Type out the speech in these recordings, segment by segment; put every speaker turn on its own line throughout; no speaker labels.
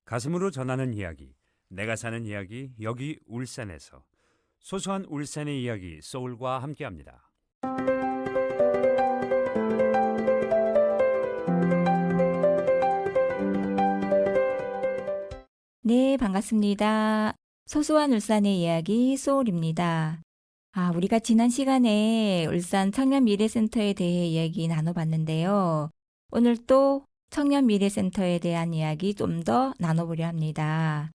가슴으로 전하는 이야기, 내가 사는 이야기, 여기 울산에서 소소한 울산의 이야기 소울과 함께합니다.
네, 반갑습니다. 소소한 울산의 이야기 소울입니다. 우리가 지난 시간에 울산 청년미래센터에 대해 이야기 나눠봤는데요. 오늘 또 청년미래센터에 대한 이야기 좀 더 나눠보려 합니다.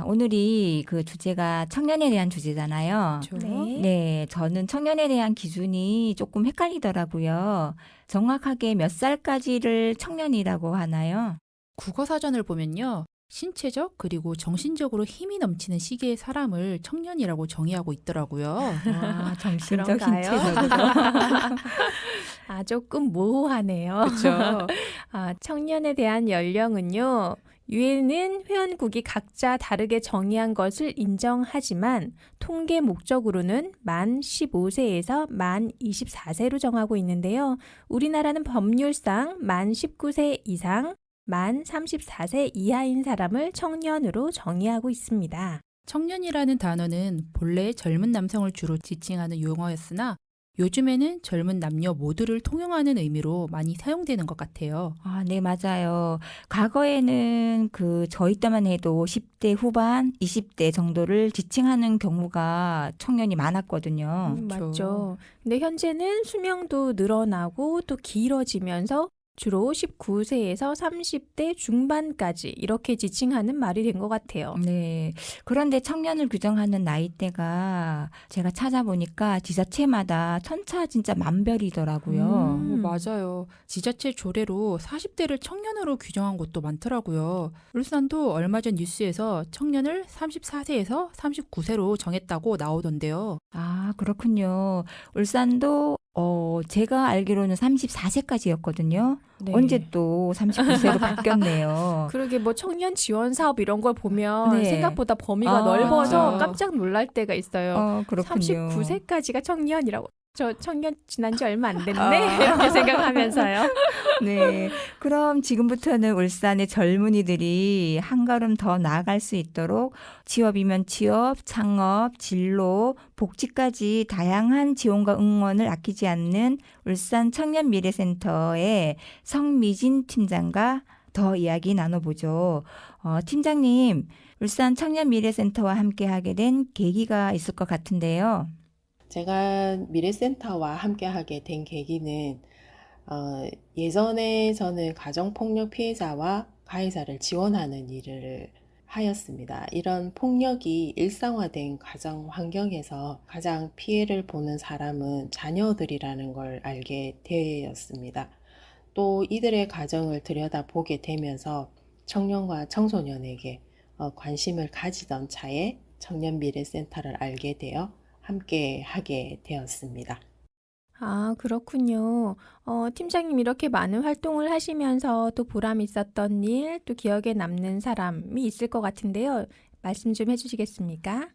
오늘이 그 주제가 청년에 대한 주제잖아요.
그렇죠.
네, 저는 청년에 대한 기준이 조금 헷갈리더라고요. 정확하게 몇 살까지를 청년이라고 하나요?
국어사전을 보면요. 신체적 그리고 정신적으로 힘이 넘치는 시기의 사람을 청년이라고 정의하고 있더라고요.
정신적,
그런가요?
신체적으로.
조금 모호하네요.
그렇죠.
청년에 대한 연령은요. 유엔은 회원국이 각자 다르게 정의한 것을 인정하지만 통계 목적으로는 만 15세에서 만 24세로 정하고 있는데요. 우리나라는 법률상 만 19세 이상, 만 34세 이하인 사람을 청년으로 정의하고 있습니다.
청년이라는 단어는 본래 젊은 남성을 주로 지칭하는 용어였으나 요즘에는 젊은 남녀 모두를 통용하는 의미로 많이 사용되는 것 같아요.
네, 맞아요. 과거에는 저희 때만 해도 10대 후반, 20대 정도를 지칭하는 경우가 청년이 많았거든요.
그렇죠.
맞죠. 근데 현재는 수명도 늘어나고 또 길어지면서 주로 19세에서 30대 중반까지 이렇게 지칭하는 말이 된 것 같아요.
네. 그런데 청년을 규정하는 나이대가 제가 찾아보니까 지자체마다 천차 진짜 만별이더라고요.
맞아요. 지자체 조례로 40대를 청년으로 규정한 곳도 많더라고요. 울산도 얼마 전 뉴스에서 청년을 34세에서 39세로 정했다고 나오던데요.
그렇군요. 울산도 제가 알기로는 34세까지였거든요.
네.
언제 또 39세로 바뀌었네요.
그러게 뭐 청년 지원 사업 이런 걸 보면
네.
생각보다 범위가 넓어서
맞죠.
깜짝 놀랄 때가 있어요.
그렇군요.
39세까지가 청년이라고. 저 청년 지난 지 얼마 안 됐네. 이렇게 생각하면서요.
네. 그럼 지금부터는 울산의 젊은이들이 한 걸음 더 나아갈 수 있도록 취업이면 취업, 창업, 진로, 복지까지 다양한 지원과 응원을 아끼지 않는 울산 청년미래센터의 성미진 팀장과 더 이야기 나눠보죠. 팀장님, 울산 청년미래센터와 함께하게 된 계기가 있을 것 같은데요.
제가 미래센터와 함께하게 된 계기는 예전에 저는 가정폭력 피해자와 가해자를 지원하는 일을 하였습니다. 이런 폭력이 일상화된 가정 환경에서 가장 피해를 보는 사람은 자녀들이라는 걸 알게 되었습니다. 또 이들의 가정을 들여다보게 되면서 청년과 청소년에게 관심을 가지던 차에 청년미래센터를 알게 되어 함께 하게 되었습니다.
그렇군요. 팀장님 이렇게 많은 활동을 하시면서 또 보람 있었던 일, 또 기억에 남는 사람이 있을 것 같은데요. 말씀 좀 해주시겠습니까?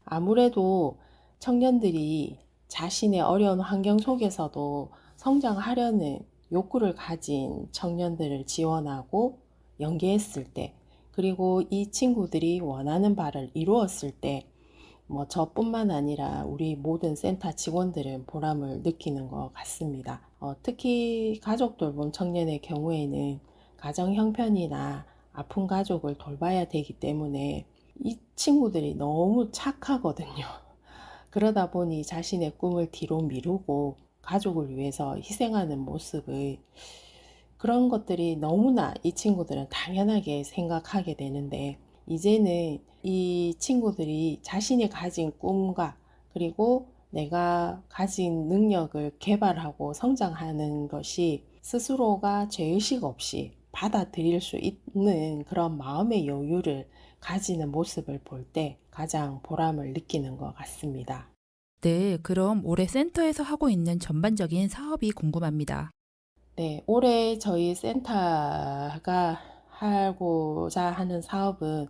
아무래도 청년들이 자신의 어려운 환경 속에서도 성장하려는 욕구를 가진 청년들을 지원하고 연계했을 때, 그리고 이 친구들이 원하는 바를 이루었을 때, 저뿐만 아니라 우리 모든 센터 직원들은 보람을 느끼는 것 같습니다. 특히 가족 돌봄 청년의 경우에는 가정 형편이나 아픈 가족을 돌봐야 되기 때문에 이 친구들이 너무 착하거든요. 그러다 보니 자신의 꿈을 뒤로 미루고 가족을 위해서 희생하는 모습을, 그런 것들이 너무나 이 친구들은 당연하게 생각하게 되는데, 이제는 이 친구들이 자신이 가진 꿈과 그리고 내가 가진 능력을 개발하고 성장하는 것이 스스로가 죄의식 없이 받아들일 수 있는 그런 마음의 여유를 가지는 모습을 볼 때 가장 보람을 느끼는 것 같습니다.
네, 그럼 올해 센터에서 하고 있는 전반적인 사업이 궁금합니다.
네, 올해 저희 센터가 하고자 하는 사업은,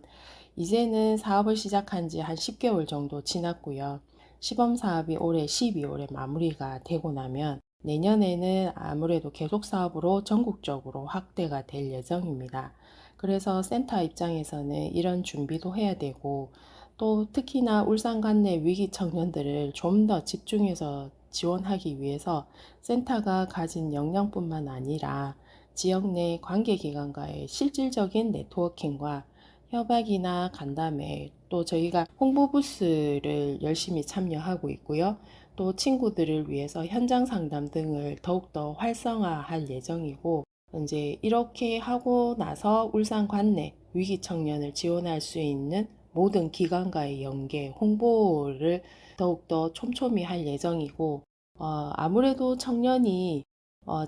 이제는 사업을 시작한 지 한 10개월 정도 지났고요. 시범 사업이 올해 12월에 마무리가 되고 나면 내년에는 아무래도 계속 사업으로 전국적으로 확대가 될 예정입니다. 그래서 센터 입장에서는 이런 준비도 해야 되고 또 특히나 울산 관내 위기 청년들을 좀 더 집중해서 지원하기 위해서 센터가 가진 역량뿐만 아니라 지역 내 관계기관과의 실질적인 네트워킹과 협약이나 간담회, 또 저희가 홍보 부스를 열심히 참여하고 있고요. 또 친구들을 위해서 현장 상담 등을 더욱더 활성화할 예정이고, 이제 이렇게 하고 나서 울산 관내 위기 청년을 지원할 수 있는 모든 기관과의 연계, 홍보를 더욱더 촘촘히 할 예정이고, 아무래도 청년이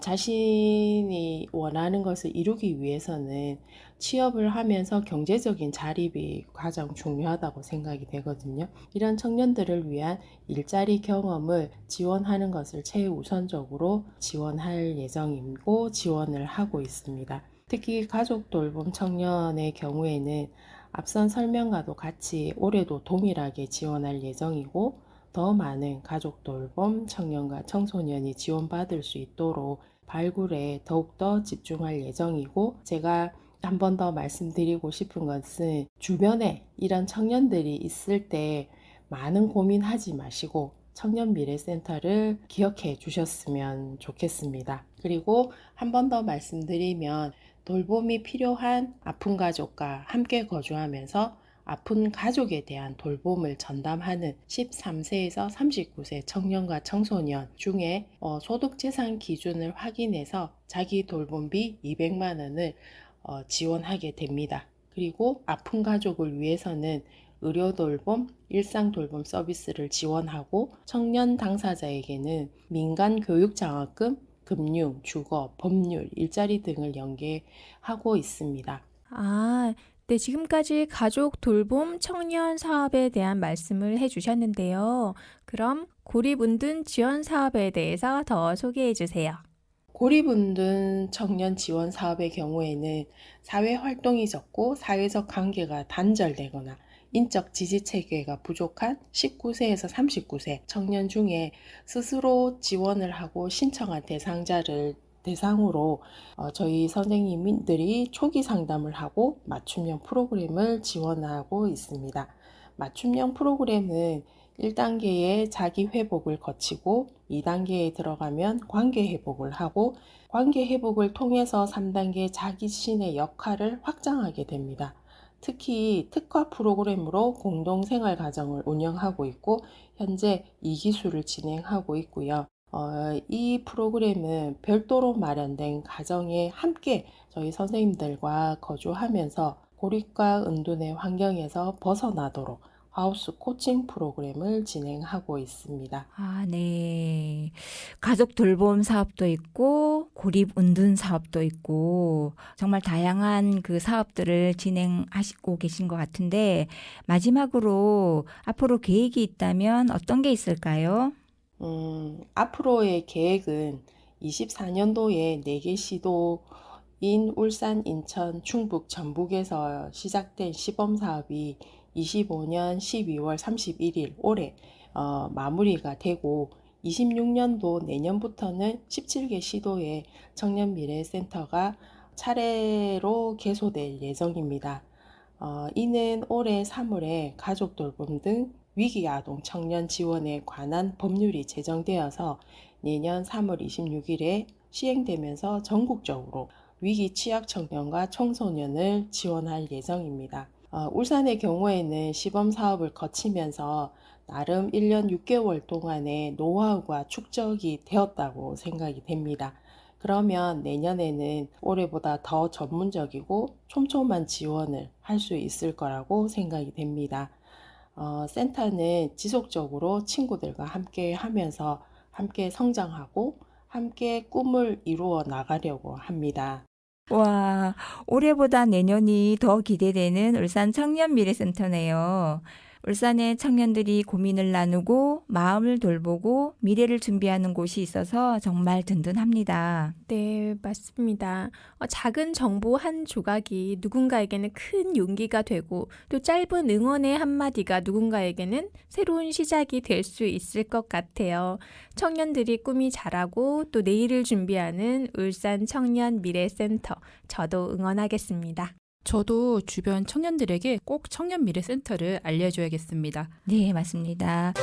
자신이 원하는 것을 이루기 위해서는 취업을 하면서 경제적인 자립이 가장 중요하다고 생각이 되거든요. 이런 청년들을 위한 일자리 경험을 지원하는 것을 최우선적으로 지원할 예정이고 지원을 하고 있습니다. 특히 가족 돌봄 청년의 경우에는 앞선 설명과도 같이 올해도 동일하게 지원할 예정이고 더 많은 가족 돌봄 청년과 청소년이 지원받을 수 있도록 발굴에 더욱더 집중할 예정이고, 제가 한 번 더 말씀드리고 싶은 것은 주변에 이런 청년들이 있을 때 많은 고민하지 마시고 청년미래센터를 기억해 주셨으면 좋겠습니다. 그리고 한 번 더 말씀드리면 돌봄이 필요한 아픈 가족과 함께 거주하면서 아픈 가족에 대한 돌봄을 전담하는 13세에서 39세 청년과 청소년 중에 소득재산 기준을 확인해서 자기 돌봄비 200만 원을 지원하게 됩니다. 그리고 아픈 가족을 위해서는 의료돌봄, 일상돌봄 서비스를 지원하고 청년 당사자에게는 민간교육장학금, 금융, 주거, 법률, 일자리 등을 연계하고 있습니다.
네, 지금까지 가족 돌봄 청년 사업에 대한 말씀을 해주셨는데요. 그럼 고립운둔 지원 사업에 대해서 더 소개해 주세요.
고립운둔 청년 지원 사업의 경우에는 사회활동이 적고 사회적 관계가 단절되거나 인적 지지 체계가 부족한 19세에서 39세 청년 중에 스스로 지원을 하고 신청한 대상자를 대상으로 저희 선생님들이 초기 상담을 하고 맞춤형 프로그램을 지원하고 있습니다. 맞춤형 프로그램은 1단계의 자기 회복을 거치고 2단계에 들어가면 관계 회복을 하고 관계 회복을 통해서 3단계 자기 자신의 역할을 확장하게 됩니다. 특히 특화 프로그램으로 공동생활 가정을 운영하고 있고 현재 2기수를 진행하고 있고요. 이 프로그램은 별도로 마련된 가정에 함께 저희 선생님들과 거주하면서 고립과 은둔의 환경에서 벗어나도록 하우스 코칭 프로그램을 진행하고 있습니다.
네. 가족 돌봄 사업도 있고 고립 은둔 사업도 있고 정말 다양한 그 사업들을 진행하시고 계신 것 같은데 마지막으로 앞으로 계획이 있다면 어떤 게 있을까요?
앞으로의 계획은 24년도에 4개 시도인 울산, 인천, 충북, 전북에서 시작된 시범사업이 25년 12월 31일 올해 마무리가 되고 26년도 내년부터는 17개 시도의 청년미래센터가 차례로 개소될 예정입니다. 이는 올해 3월에 가족 돌봄 등 위기 아동 청년 지원에 관한 법률이 제정되어서 내년 3월 26일에 시행되면서 전국적으로 위기 취약 청년과 청소년을 지원할 예정입니다. 울산의 경우에는 시범 사업을 거치면서 나름 1년 6개월 동안의 노하우가 축적이 되었다고 생각이 됩니다. 그러면 내년에는 올해보다 더 전문적이고 촘촘한 지원을 할 수 있을 거라고 생각이 됩니다. 센터는 지속적으로 친구들과 함께 하면서 함께 성장하고 함께 꿈을 이루어 나가려고 합니다.
와, 올해보다 내년이 더 기대되는 울산 청년미래센터네요. 울산의 청년들이 고민을 나누고 마음을 돌보고 미래를 준비하는 곳이 있어서 정말 든든합니다.
네, 맞습니다. 작은 정보 한 조각이 누군가에게는 큰 용기가 되고 또 짧은 응원의 한마디가 누군가에게는 새로운 시작이 될 수 있을 것 같아요. 청년들이 꿈이 자라고 또 내일을 준비하는 울산 청년 미래센터, 저도 응원하겠습니다.
저도 주변 청년들에게 꼭 청년미래센터를 알려줘야겠습니다.
네, 맞습니다.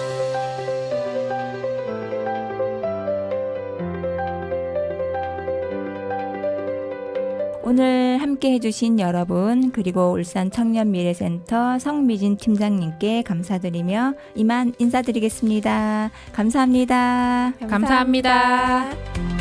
오늘 함께 해주신 여러분 그리고 울산 청년미래센터 성미진 팀장님께 감사드리며 이만 인사드리겠습니다. 감사합니다.
감사합니다.